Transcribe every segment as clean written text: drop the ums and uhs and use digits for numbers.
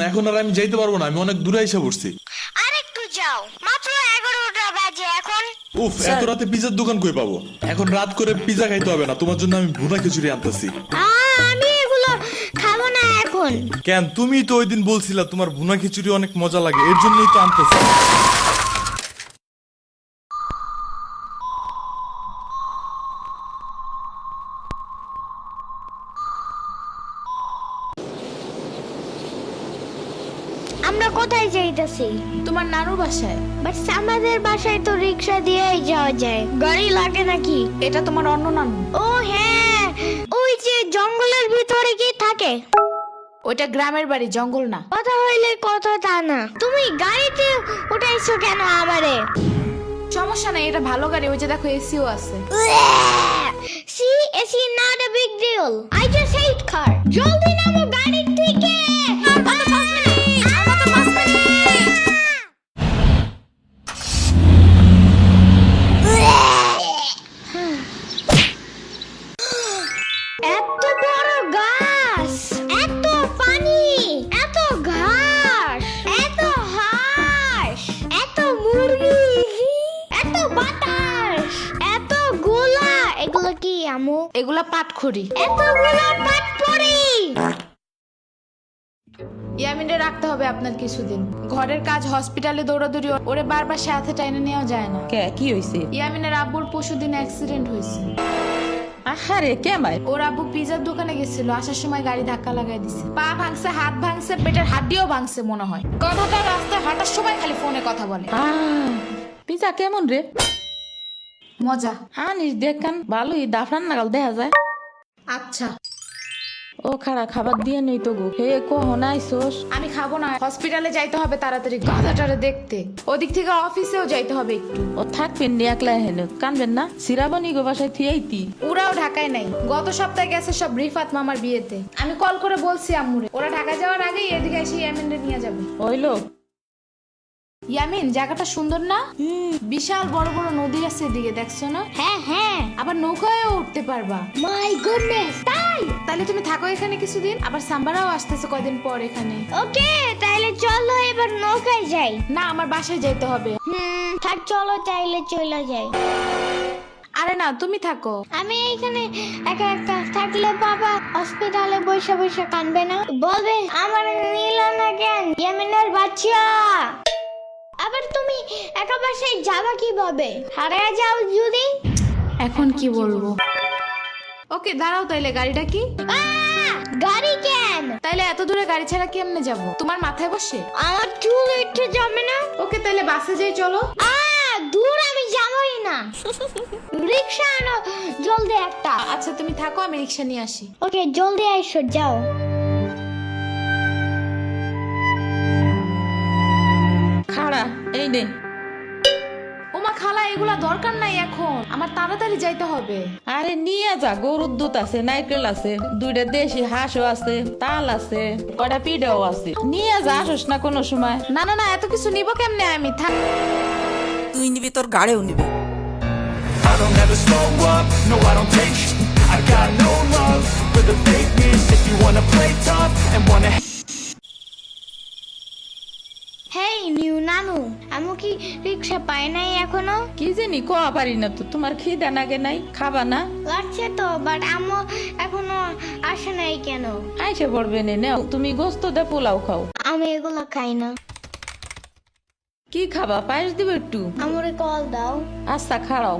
এখন আর আমি যাইতে পারবো না, আমি অনেক দূরে এসে পড়ছি। আর একটু যাও, মাত্র 11টা বাজে এখন। উফ, এত রাতে পিজার দোকান কই পাবো? এখন রাত করে পিজা খাইতে হবে না, তোমার জন্য আমি ভুনা খিচুড়ি আনতেছি। আমি এগুলো খাবো না এখন। কেন? তুমি তো ওই দিন বলছিলা তোমার ভুনা খিচুড়ি অনেক মজা লাগে, এর জন্যই তো আনতেছি। আমরা কোথায় যাইতাছি? তোমার নানুর বাসায়। বাট আমাদের বাসায় তো রিক্সা দিয়েই যাওয়া যায়, গাড়ি লাগে নাকি? এটা তোমার অন্য নানু। ও হ্যাঁ, ওই যে জঙ্গলের ভিতরে কি থাকে? ওইটা গ্রামের বাড়ি, জঙ্গল না। কথা হইলে কথা তা না, তুমি গাড়িতে উঠাইছো কেন আমারে? সমস্যা নাই, এটা ভালো গাড়ি, ওই যে দেখো এসিও আছে। See, it's not a big deal. I just hate car. জলদি নামো গাড়ি থেকে। এত বড় গাছ, এত পানি, এত ঘাস, এত হাঁস, এত মুরগি, এত বাতাস, এত গোলা। এগুলো কি আমু? এগুলা পাটখড়ি। এতগুলো পাটপড়ি। ইয়ামিনে রাখতে হবে আপনার কিছুদিন। ঘরের কাজ, হসপিটালে দৌড়াদৌড়ি, ওরে বারবার সাথে টাইনে নেওয়া যায় না। কে কি হইছে? ইয়ামিনের আব্বুর পরশুদিন অ্যাক্সিডেন্ট হয়েছে। আহারে কেমাই? ওর আব্বু পিজার দোকানে গেছিল, আসার সময় গাড়ি ধাক্কা লাগাই দিছে। পা ভাঙছে, হাত ভাঙছে, পেটের হাড্ডিও ভাঙছে মনে হয়। কথাটা রাস্তায় হাঁটার সময় খালি ফোনে কথা বলে। পিজা কেমন রে? মজা। আনিস দেখান, ভালোই দাফরান নাগাল দেখা যায়। আচ্ছা, ও খাড়া খাবার দিয়ে নেই তো গো। হে কখন আইসোস? আমি খাবো না, হসপিটালে যাইতে হবে তাড়াতাড়ি গাধাটারে দেখতে। ওদিক থেকে অফিসেও যাইতে হবে একটু। ও থাকবেন নি একলা হেন, কানবেন না? সিরাবনি গো বাসায় থিয়াইতি। ওরাও ঢাকায় নাই, গত সপ্তাহে গেছে সব রিফাত মামার বিয়েতে। আমি কল করে বলছি আম্মুরে, ওরা ঢাকা যাওয়ার আগেই এদিকে এসে ইয়ামিনরে নিয়ে যাবে। ওইলো ইয়ামিন, জায়গাটা সুন্দর না? বিশাল বড় বড় নদী আছে এদিকে, দেখছো না? হ্যাঁ হ্যাঁ, আবার নৌকায়ও উঠতে পারবা। মাই গুডনেস, তাই? তাহলে তুমি থাকো এখানে কিছুদিন, আবার সাম্বারাও আসতেছে কয়দিন পর এখানে। ওকে, তাহলে চলো এবার নৌকায় যাই। না, আমার বাসায় যাইতে হবে। থাক, চলো তাইলে চলে যাই। আরে না, তুমি থাকো। আমি এখানে একা একা থাকলে বাবা হসপিটালে বসে বসে কানবে না? বলবে আমার নিল না কেন ইয়ামিনের বাচ্চা। আবার তুমি একা বাসায় যাবা কিভাবে? হারিয়ে যাও যদি। এখন কি বলবো? ওকে দাঁড়াও, তাইলে গাড়িটা কি? গাড়ি কেন? তাইলে এত দূরে গাড়ি ছাড়া কেমনে যাব? তোমার মাথায় বসে? আমার চুল উঠে যাবে না? ওকে, তাইলে বাসে যাই, চলো। দূর আমি যাবই না। রিক্সা আনো জলদি একটা। আচ্ছা তুমি থাকো, আমি রিক্সা নিয়ে আসি। ওকে, জলদি আইসো, যাও। খাড়া এই নে। ওমা খালা, এগুলা দরকার নাই এখন, আমার তাড়াতাড়ি যাইতে হবে। আরে নিয়ে যা, গরুর দুধ আছে, নারকেল আছে, দুইটা দেশি হাঁসও আছে, তাল আছে, কয়টা পিঠাও আছে। নিয়ে যা, আসোস না কোনো সময়? না না না, এত কিছু নিব কেমনে আমি? থাক। তুই নিবি, তোর গাড়িও নিবি। I don't ever slow up, no I don't take sh- I got no love for the fakeness. If you wanna play tough and wanna hey new নানু, আমি কি রিক্সা পাই নাই এখনো? কি জানি কোয়া পারি না তো। তোমার খিদা নাগে নাই? খাবা না? লাগছে তো, বাট আম্মু এখনো আসে নাই কেন? আইসে পড়বে নে, নাও তুমি গোস্ত দে পোলাও খাও। আমি এগুলো খাই না। কি খাবা? পায়েস দিব একটু? আমরে কল দাও। আচ্ছা খাড়াও।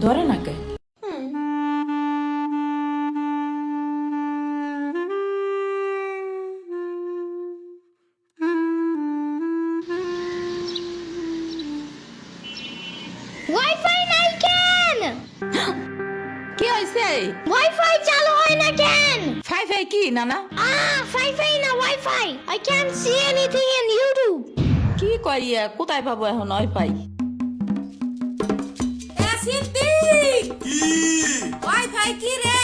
ধরে নাকে ওয়াইফাই নাই কেন? কি হয়েছে? ওয়াইফাই চালু হয় না কেন? ফাই ফাই কি নানা? ফাইফাই না wifi. I can't see anything in YouTube. কি কইয়া কোথায় পাবো এখন ওয়াইফাই? কি ওয়াইফাই কি রে?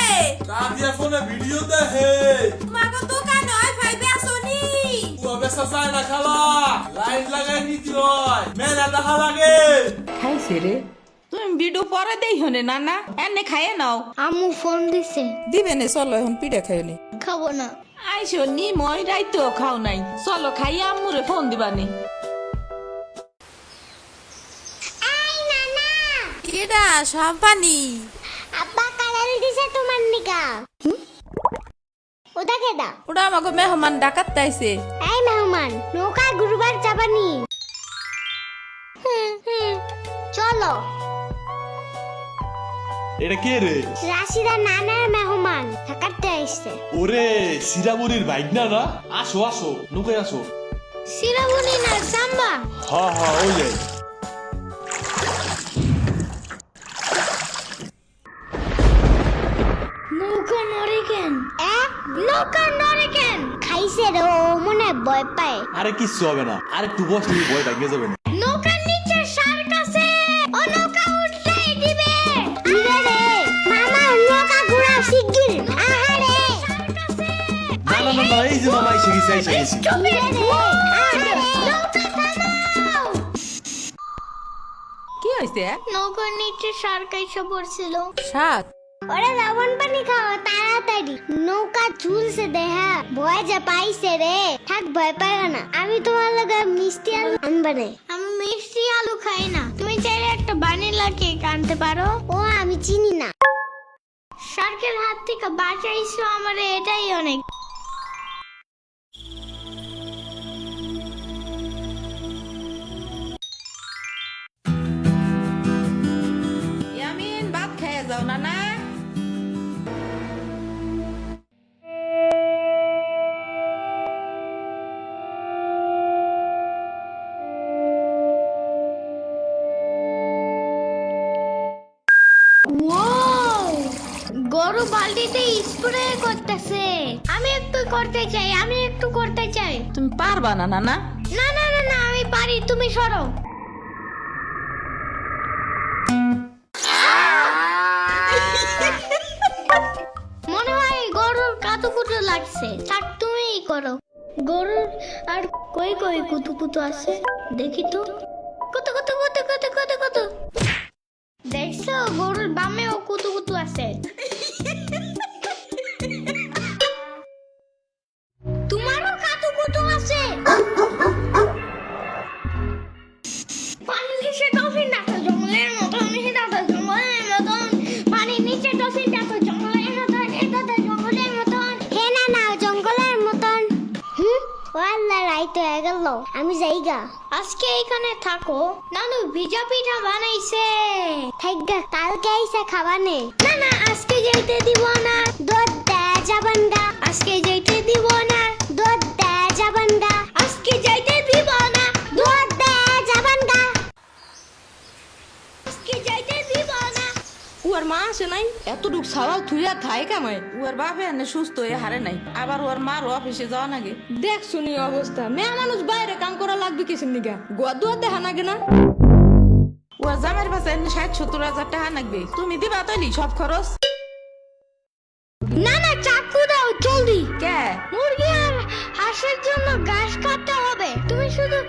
কাদিয়া ফোনে ভিডিও দেখে। তোমাকে দোকানে ওয়াইফাই বেসনি? ও বেসা যায় না খালা, লাইন লাগাই নিতে হয়, মেলা দেখা লাগে। খাইছে রে? তুমি ভিডিও পরে দেই হনে নানা এনে খাইয়ে নাও। আম্মু ফোন দিছে। দিবে নে চলো এখন পিঠা খাই নি। খাবো না। আইসো নি মই রাইতো খাও নাই, চলো খাইয়ে আম্মুরে ফোন দিবানি। এই নানা, কেডা সাম্পানি? আব্বা কালার দিছে তোমার নিকা। ওটা কেডা? ওটা আমাকে মেহমান ডাকাত তাইছে। এই মেহমান, নৌকা গুরুবার যাবানি। চলো। এটা কে রে? রাশিদা নানার মেহমান থাকাতে আইছে। ওরে সিরামুরির বাইক না না, আসো আসো নৌকায় আসো। সিরাবুনি না সাম্বা। হ্যাঁ হ্যাঁ ওই যাই। নৌকা নড়ে কেন? নৌকা নড়ে কেন? খাইছে রে, ও মনে ভয় পায়। আরে কিচ্ছু হবে না, আর একটু বসলে ভয় ভেঙে যাবে না। নৌকার নিচে শার্ক আছে, ও নৌকা উল্টাই দিবে। দিবে রে মামা, নৌকা ঘোরা শিগগির। আহারে শার্ক আছে। না না না না, এই যে মামা এসে গেছে এসে গেছে। দিবে রে, আহারে নৌকা থামাও। কি হইছে? নৌকার নিচে শার্ক এসে পড়ছিল। সাত ওরে লবণ পানি খাও তাড়াতাড়ি, নৌকা ঝুলছে দেহা, ভয় যা পাইছে রে। থাক ভয় পাই না, আমি তোমার লগে মিষ্টি আলু আনবানে। আমি মিষ্টি আলু খাই না, তুমি চাইলে একটা ভ্যানিলা কেক আনতে পারো। ও আমি চিনি না। শার্কের হাত থেকে বাঁচাইছো আমারে, এটাই অনেক। ইয়ামিন ভাত খেয়ে যাও নানা। ওয়াও, গরু বালতিতে স্প্রে করতেছে। আমি একটু করতে চাই, আমি একটু করতে চাই। তুমি পারবা না নানা? না না না না, আমি পারি, তুমি সরো। মনে হয় গরুর কাতুকুতু লাগছে, থাক তুমিই করো। গরুর আর কই কই কুতুকুতু আছে দেখি তো। কুতু কুতু কুতু কুতু কুতু কুতু। দেখছো গরুর বামেও কুতুকুতু আছে। তোমারও কাতুকুতু আছে। পানির নিচে ডলফিন ডাকো জঙ্গলের মতন, জঙ্গলের মতন। পানির নিচে ডলফিন ডাকো জঙ্গলের মতন, জঙ্গলের মতন। হে না না, জঙ্গলের মতন। ও আল্লাহ, রাইত হয়ে গেল, আমি যাইগা। আজকে এখানে থাকো, নানু ভিজা পিঠা বানাইছে। থাইগা, কালকে আইসা খাবানে। না না, আজকে যাইতে দিব না, দুধ দেয়া যাবেন না। আজকে যাইতে দিব না, দুধ দেয়া যাবেন না। আজকে যাইতে দিব না, দুধ দেয়া যাবেন না। আজকে যাইতে দিব না। ওর মা আসে নাই, এতটুক সাওয়াল থুইয়া থাই কামাই। ওর বাপে এনে সুস্থ হয়ে হারে নাই, আবার ওর মার অফিসে যাওয়া নাগে। দেখ শুনি অবস্থা, মেয়ে মানুষ বাইরে কাম করা লাগবে কিসের নিগা? গোয়া দুয়া দেখা নাগে না? ওর জামের পাশে 60-70 হাজার টাকা লাগবে, তুমি দিবা তৈলি সব খরচ? না না, চাকু দাও জলদি। কে? মুরগি আর হাঁসের জন্য ঘাস কাটতে হবে। তুমি শুধু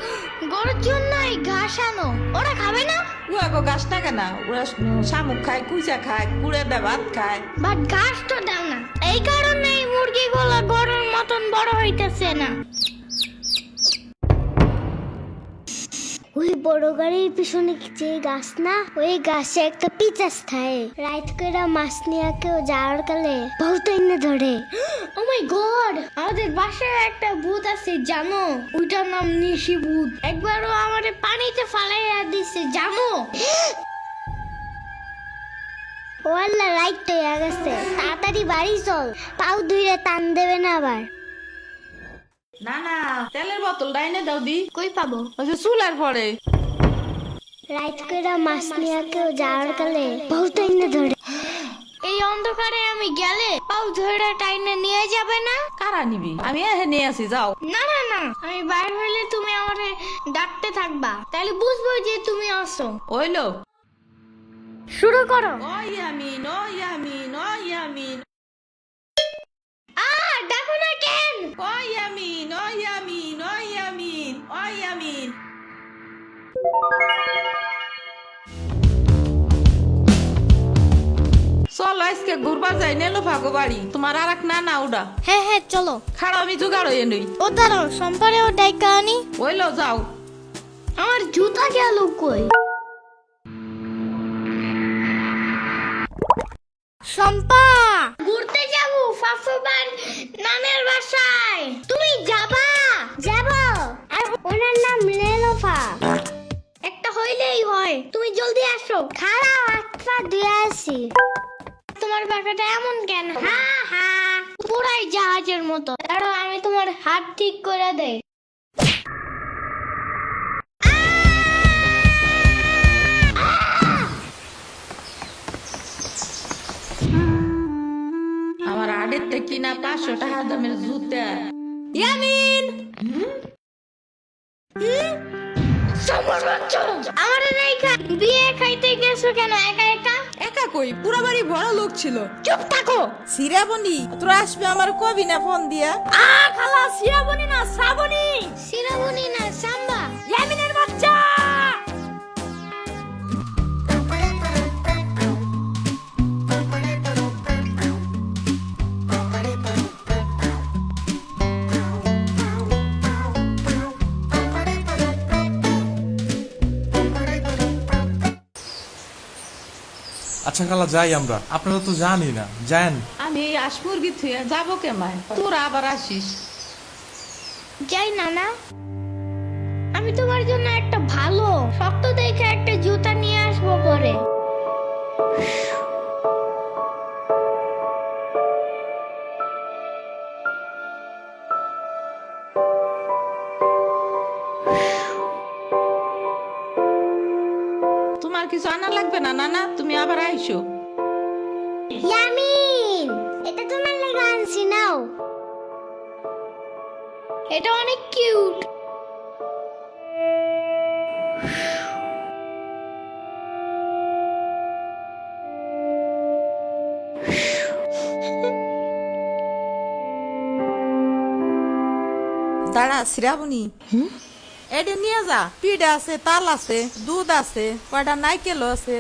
গরুর জন্যই ঘাস আনো, ওরা খাবে না। ওরা গো গাছ টাকা না, ওরা শামুক খায়, কুইচা খায়, কুড়ে দে ভাত খায়। বাট ঘাস তো দাও না, এই কারণে এই মুরগিগুলো গরুর মতন বড় হইতেছে না। ওই বড় গাড়ির পিছনে যে গাছ না, ওই গাছে একটা পিচাস থাকে। রাইত করে মাছ নিয়ে কেউ যাওয়ার কালে বহুত এনে ধরে। ও মাই গড, আমাদের বাসায় একটা ভূত আছে জানো? ওইটার নাম নিশি ভূত। একবারও আমারে পানিতে ফালাইয়া দিছে জানো? ও আল্লাহ, রাইট তো হয়ে গেছে, তাড়াতাড়ি বাড়ি চল, পাও ধুইরে টান দেবে না আবার। না না, তেলের বোতল ডাইনে দাও দি। কই পাবো? ওই যে চুলার পরে। রাইট করে মাছ নিয়ে কেউ যাওয়ার কালে বহুত এনে ধরে। এই অন্ধকারে আমি গেলে পাও ধরে টাইনে নিয়ে যাবে না? কারা নিবি? আমি এহে নিয়ে আসি, যাও। না না না, আমি বাইরে হইলে তুমি আমারে ডাকতে থাকবা, তাহলে বুঝবো যে তুমি আসো। ওইলো শুরু করো। ও ইয়ামিন, ও ইয়ামিন, ও ইয়ামিন, ডাকো না কেন? ও ইয়ামিন, ও ইয়ামিন, ও ইয়ামিন, ও ইয়ামিন। চলো আজকে ঘুরবার যাই নেলো ভাগো বাড়ি তোমার আর এক না উডা হ্যাঁ হ্যাঁ চলো। খাড়া আমি জোগাড় হয়ে নই ও দাঁড়াও, সম্পারেও ডাইকা আনি। ওইলো যাও। আমার জুতা গেল কই? শম্পা, ঘুরতে যাব ফাফুবার নানের বাসায়। তুমি যাবা? যাব। আর ওনার নাম লেলোফা। একটা হইলেই হয়, তুমি জলদি আসো। খাড়াও, একটা দিয়ে আসি। তোমার পাখাটা এমন কেন? হ্যাঁ হ্যাঁ, পুরাই জাহাজের মতো। দাঁড়াও, আমি তোমার হাত ঠিক করে দেই। আমার আড়ের থেকে কিনা 500 টাকা দামের জুতা। ইয়ামিন আমার রেখা বিয়ে খাইতে গেছো কেন একা একা? একা কই, পুরো বাড়ি ভরা লোক ছিল। চুপ থাকো। সিরাবনি তোরা আসবে আমার কবি না ফোন দিয়া? খালা সিরাবনি না শ্রাবণী। সিরাবনি না সাম্বা। ইয়ামিনের বাচ্চা। আচ্ছা খালা যাই আমরা, আপনারা তো জানি না, যান। আমি এই আসমুরগি থুয়ে যাবো কেমায়, তোরা আবার আসিস। যাই নানা, আমি তোমার জন্য একটা ভালো শক্ত দেখে একটা জুতা নিয়ে আসবো পরে। তোমার কিছু আনা লাগবে না নানা, তুমি আবার আইসো। ইয়ামিন, এটা তোমার লাগা আনছি, নাও। এটা অনেক কিউট। দাঁড়া শ্রাবণী, এটা নিয়ে যা। পিঠা আছে, তাল আছে, দুধ আছে, কয়টা নাইকেল আছে।